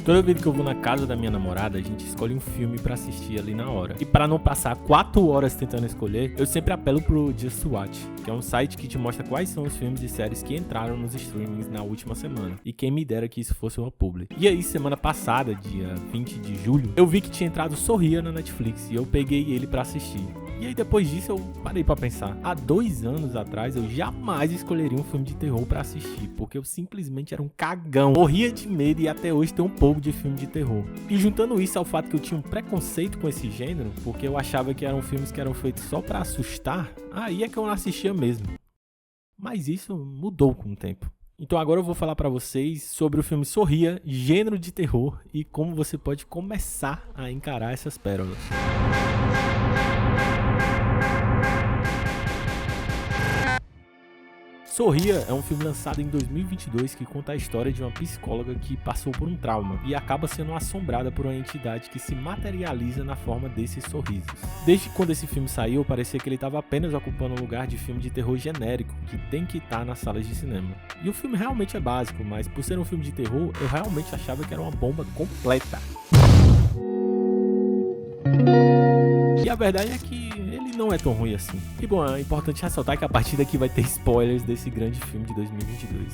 Toda vez que eu vou na casa da minha namorada, a gente escolhe um filme pra assistir ali na hora. E para não passar 4 horas tentando escolher, eu sempre apelo pro Just Watch, que é um site que te mostra quais são os filmes e séries que entraram nos streamings na última semana. E quem me dera que isso fosse uma publi. E aí, semana passada, dia 20 de julho, eu vi que tinha entrado Sorria na Netflix e eu peguei ele pra assistir. E aí depois disso eu parei pra pensar. Há 2 anos atrás eu jamais escolheria um filme de terror pra assistir, porque eu simplesmente era um cagão. Morria de medo e até hoje tenho um pouco de filme de terror. E juntando isso ao fato que eu tinha um preconceito com esse gênero, porque eu achava que eram filmes que eram feitos só pra assustar, aí é que eu não assistia mesmo. Mas isso mudou com o tempo. Então agora eu vou falar pra vocês sobre o filme Sorria, gênero de terror, e como você pode começar a encarar essas pérolas. Sorria é um filme lançado em 2022 que conta a história de uma psicóloga que passou por um trauma e acaba sendo assombrada por uma entidade que se materializa na forma desses sorrisos. Desde quando esse filme saiu, parecia que ele estava apenas ocupando um lugar de filme de terror genérico que tem que estar nas salas de cinema. E o filme realmente é básico, mas por ser um filme de terror, eu realmente achava que era uma bomba completa. E a verdade é que ele não é tão ruim assim. E bom, é importante ressaltar que a partir daqui vai ter spoilers desse grande filme de 2022.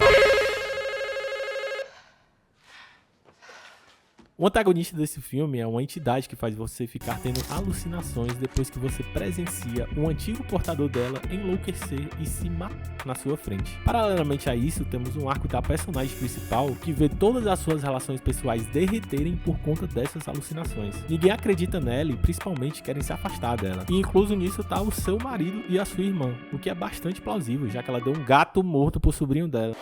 O antagonista desse filme é uma entidade que faz você ficar tendo alucinações depois que você presencia um antigo portador dela enlouquecer e se matar na sua frente. Paralelamente a isso, temos um arco da personagem principal que vê todas as suas relações pessoais derreterem por conta dessas alucinações. Ninguém acredita nela e principalmente querem se afastar dela. E incluso nisso tá o seu marido e a sua irmã, o que é bastante plausível, já que ela deu um gato morto pro sobrinho dela.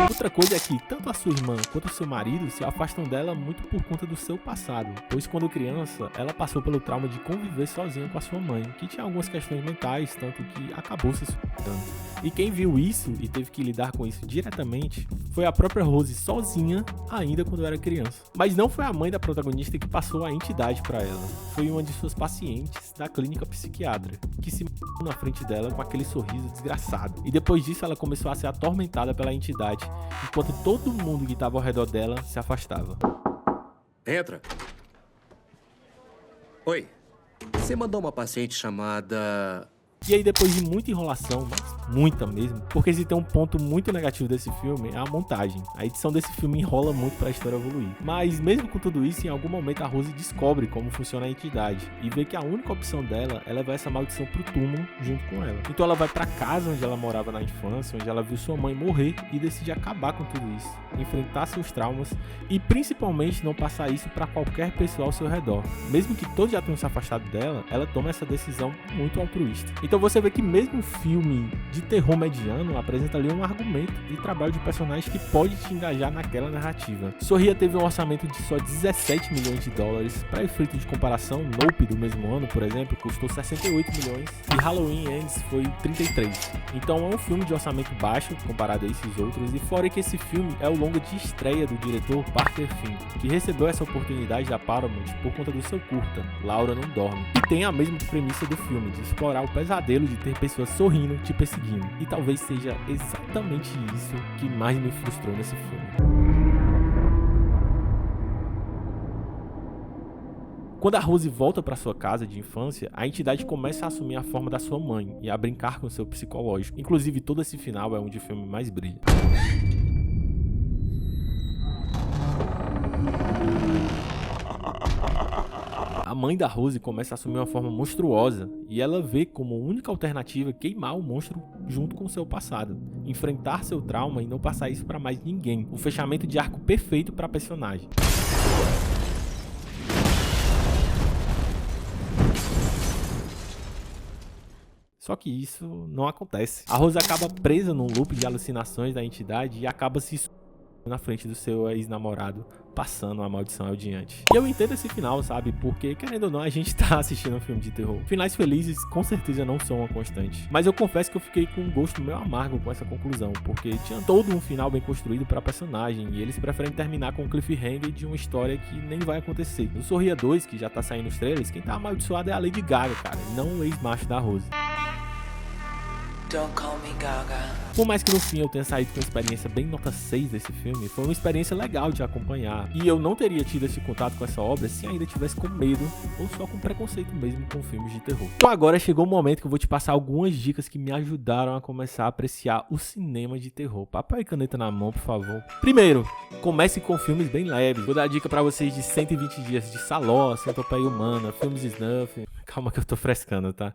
Outra coisa é que tanto a sua irmã quanto o seu marido se afastam dela muito por conta do seu passado, pois quando criança, ela passou pelo trauma de conviver sozinha com a sua mãe, que tinha algumas questões mentais, tanto que acabou se suicidando. E quem viu isso e teve que lidar com isso diretamente foi a própria Rose sozinha, ainda quando era criança. Mas não foi a mãe da protagonista que passou a entidade para ela, foi uma de suas pacientes da clínica psiquiátrica, que se na frente dela com aquele sorriso desgraçado. E depois disso ela começou a ser atormentada pela entidade, enquanto todo mundo que estava ao redor dela se afastava. Entra. Oi. Você mandou uma paciente chamada... E aí depois de muita enrolação, mas muita mesmo, porque se tem um ponto muito negativo desse filme é a montagem. A edição desse filme enrola muito pra história evoluir. Mas mesmo com tudo isso, em algum momento a Rose descobre como funciona a entidade e vê que a única opção dela é levar essa maldição pro túmulo junto com ela. Então ela vai pra casa onde ela morava na infância, onde ela viu sua mãe morrer e decide acabar com tudo isso, enfrentar seus traumas e principalmente não passar isso pra qualquer pessoa ao seu redor. Mesmo que todos já tenham se afastado dela, ela toma essa decisão muito altruísta. Então você vê que mesmo um filme de terror mediano apresenta ali um argumento e trabalho de personagem que pode te engajar naquela narrativa. Sorria teve um orçamento de só 17 milhões de dólares. Para efeito de comparação, Nope do mesmo ano, por exemplo, custou 68 milhões e Halloween Ends foi 33. Então é um filme de orçamento baixo comparado a esses outros, e fora que esse filme é o longa de estreia do diretor Parker Finn, que recebeu essa oportunidade da Paramount por conta do seu curta, Laura Não Dorme, e tem a mesma premissa do filme, de explorar o pesadelo de ter pessoas sorrindo, te perseguindo. E talvez seja exatamente isso que mais me frustrou nesse filme. Quando a Rose volta para sua casa de infância, a entidade começa a assumir a forma da sua mãe e a brincar com seu psicológico. Inclusive, todo esse final é onde o filme mais brilha. A mãe da Rose começa a assumir uma forma monstruosa e ela vê como única alternativa queimar o monstro junto com seu passado, enfrentar seu trauma e não passar isso para mais ninguém. Um fechamento de arco perfeito para a personagem. Só que isso não acontece. A Rose acaba presa num loop de alucinações da entidade e acaba se na frente do seu ex-namorado, passando a maldição adiante. E eu entendo esse final, sabe? Porque, querendo ou não, a gente tá assistindo um filme de terror. Finais felizes, com certeza, não são uma constante. Mas eu confesso que eu fiquei com um gosto meio amargo com essa conclusão, porque tinha todo um final bem construído pra personagem, e eles preferem terminar com um cliffhanger de uma história que nem vai acontecer. No Sorria 2, que já tá saindo nos trailers, quem tá amaldiçoado é a Lady Gaga, cara, e não o ex-macho da Rose. Don't call me Gaga. Por mais que no fim eu tenha saído com uma experiência bem nota 6 desse filme, foi uma experiência legal de acompanhar. E eu não teria tido esse contato com essa obra se ainda tivesse com medo ou só com preconceito mesmo com filmes de terror. Então agora chegou o momento que eu vou te passar algumas dicas que me ajudaram a começar a apreciar o cinema de terror. Papel e caneta na mão, por favor. Primeiro, comece com filmes bem leves. Vou dar dica pra vocês de 120 Dias de Saló, Centopeia Humana, filmes Snuff. Calma que eu tô frescando, tá?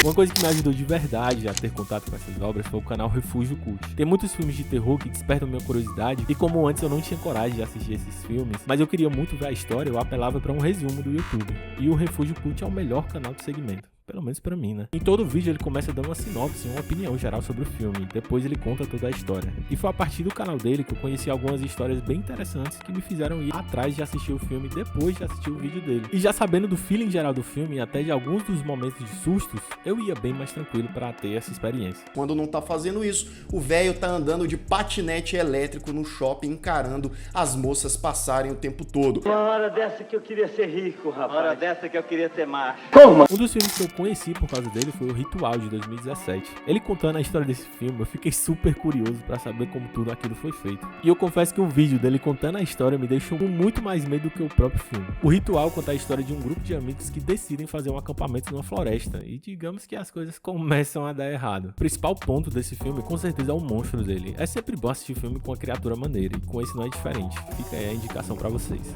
Uma coisa que me ajudou de verdade a ter contato com essas obras foi o canal Refúgio Cult. Tem muitos filmes de terror que despertam minha curiosidade, e como antes eu não tinha coragem de assistir esses filmes, mas eu queria muito ver a história, eu apelava pra um resumo do YouTube. E o Refúgio Cult é o melhor canal do segmento. Pelo menos pra mim, né? Em todo vídeo ele começa dando uma sinopse, uma opinião geral sobre o filme, depois ele conta toda a história. E foi a partir do canal dele que eu conheci algumas histórias bem interessantes que me fizeram ir atrás de assistir o filme depois de assistir o vídeo dele. E já sabendo do feeling geral do filme e até de alguns dos momentos de sustos, eu ia bem mais tranquilo pra ter essa experiência. Quando não tá fazendo isso, o velho tá andando de patinete elétrico no shopping encarando as moças passarem o tempo todo. Uma hora dessa que eu queria ser rico, rapaz. Uma hora dessa que eu queria ser macho. Um dos filmes que eu conheci por causa dele foi o Ritual, de 2017. Ele contando a história desse filme, eu fiquei super curioso pra saber como tudo aquilo foi feito. E eu confesso que o vídeo dele contando a história me deixou com muito mais medo do que o próprio filme. O Ritual conta a história de um grupo de amigos que decidem fazer um acampamento numa floresta, e digamos que as coisas começam a dar errado. O principal ponto desse filme com certeza é o monstro dele. É sempre bom assistir filme com uma criatura maneira, e com esse não é diferente. Fica aí a indicação pra vocês.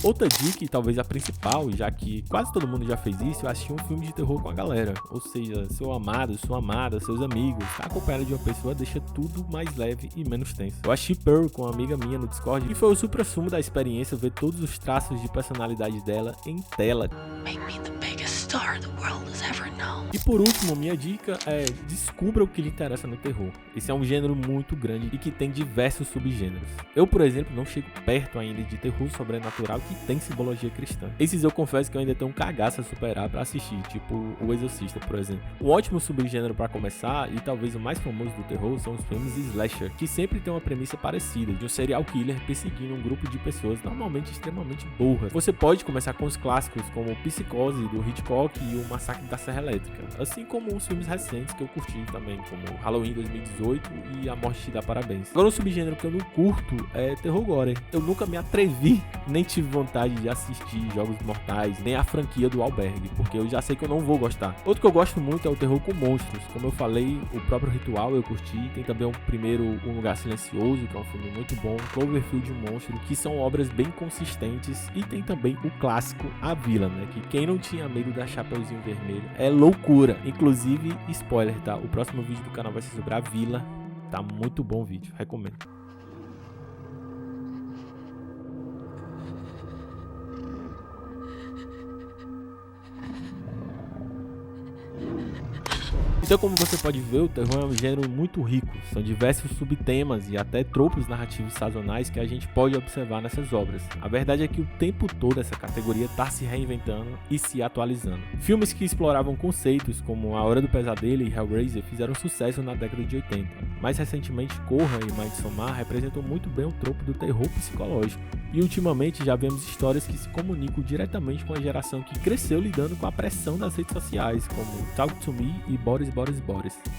Outra dica, e talvez a principal, já que quase todo mundo já fez isso, é assistir um filme de terror com a galera. Ou seja, seu amado, sua amada, seus amigos. Estar acompanhado de uma pessoa deixa tudo mais leve e menos tenso. Eu assisti Pearl com uma amiga minha no Discord e foi o supra-sumo da experiência ver todos os traços de personalidade dela em tela. Make me the biggest star the world has ever known. E por último, minha dica é: descubra o que lhe interessa no terror. Esse é um gênero muito grande e que tem diversos subgêneros. Eu, por exemplo, não chego perto ainda de terror sobrenatural que tem simbologia cristã. Esses eu confesso que eu ainda tenho um cagaço a superar pra assistir, tipo O Exorcista, por exemplo. Um ótimo subgênero pra começar, e talvez o mais famoso do terror, são os filmes slasher, que sempre tem uma premissa parecida, de um serial killer perseguindo um grupo de pessoas normalmente extremamente burras. Você pode começar com os clássicos como Psicose, do Hitchcock, e o Massacre da Serra Elétrica, assim como os filmes recentes que eu curti também, como Halloween 2018 e A Morte Te Dá Parabéns. Agora, um subgênero que eu não curto é terror gore. Eu nunca me atrevi, nem tive vontade de assistir Jogos Mortais, nem a franquia do Albergue, porque eu já sei que eu não vou gostar. Outro que eu gosto muito é o terror com monstros. Como eu falei, o próprio Ritual eu curti. Tem também o primeiro Um Lugar Silencioso, que é um filme muito bom, Cloverfield Monstro, que são obras bem consistentes. E tem também o clássico A Vila, né, que quem não tinha medo da Chapeuzinho Vermelho é loucura. Inclusive, spoiler, tá? O próximo vídeo do canal vai ser sobre A Vila. Tá muito bom o vídeo, recomendo. Então, como você pode ver, o terror é um gênero muito rico. São diversos subtemas e até tropos narrativos sazonais que a gente pode observar nessas obras. A verdade é que o tempo todo essa categoria está se reinventando e se atualizando. Filmes que exploravam conceitos como A Hora do Pesadelo e Hellraiser fizeram sucesso na década de 80. Mais recentemente, Corra e Midsommar representam muito bem o tropo do terror psicológico. E ultimamente já vemos histórias que se comunicam diretamente com a geração que cresceu lidando com a pressão das redes sociais, como Talk to Me e Boris.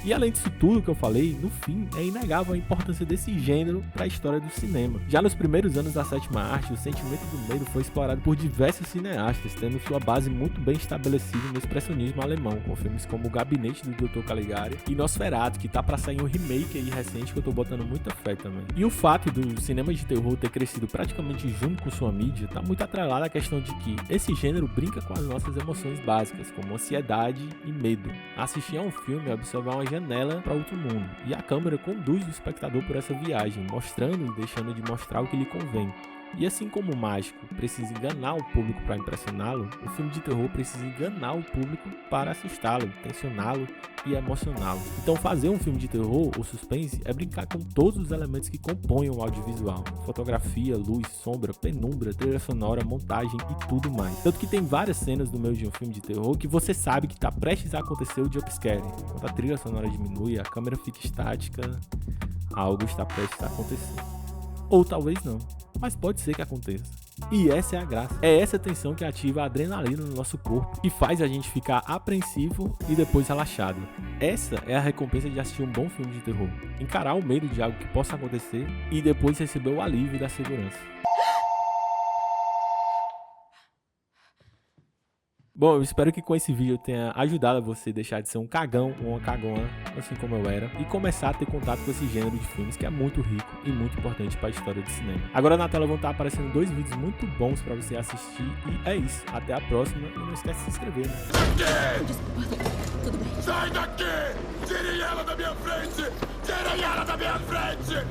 E além disso tudo que eu falei, no fim, é inegável a importância desse gênero para a história do cinema. Já nos primeiros anos da sétima arte, o sentimento do medo foi explorado por diversos cineastas, tendo sua base muito bem estabelecida no expressionismo alemão, com filmes como O Gabinete do Dr. Caligari e Nosferatu, que tá para sair um remake aí recente que eu tô botando muita fé também. E o fato do cinema de terror ter crescido praticamente junto com sua mídia tá muito atrelado à questão de que esse gênero brinca com as nossas emoções básicas, como ansiedade e medo. Assistir a um filme é observar uma janela para outro mundo, e a câmera conduz o espectador por essa viagem, mostrando e deixando de mostrar o que lhe convém. E assim como o mágico precisa enganar o público para impressioná-lo, o filme de terror precisa enganar o público para assustá-lo, tensioná-lo e emocioná-lo. Então fazer um filme de terror ou suspense é brincar com todos os elementos que compõem o audiovisual: fotografia, luz, sombra, penumbra, trilha sonora, montagem e tudo mais. Tanto que tem várias cenas no meio de um filme de terror que você sabe que está prestes a acontecer o jumpscare. Enquanto a trilha sonora diminui, a câmera fica estática, algo está prestes a acontecer. ou talvez não. Mas pode ser que aconteça. E essa é a graça. É essa tensão que ativa a adrenalina no nosso corpo e faz a gente ficar apreensivo e depois relaxado. Essa é a recompensa de assistir um bom filme de terror. Encarar o medo de algo que possa acontecer e depois receber o alívio da segurança. Bom, eu espero que com esse vídeo eu tenha ajudado a você a deixar de ser um cagão ou uma cagona, assim como eu era, e começar a ter contato com esse gênero de filmes que é muito rico e muito importante para a história do cinema. Agora na tela vão estar aparecendo 2 vídeos muito bons para você assistir e é isso. Até a próxima e não esquece de se inscrever, né? Tudo bem. Sai daqui! Tirem ela da minha frente! Tirem ela da minha frente!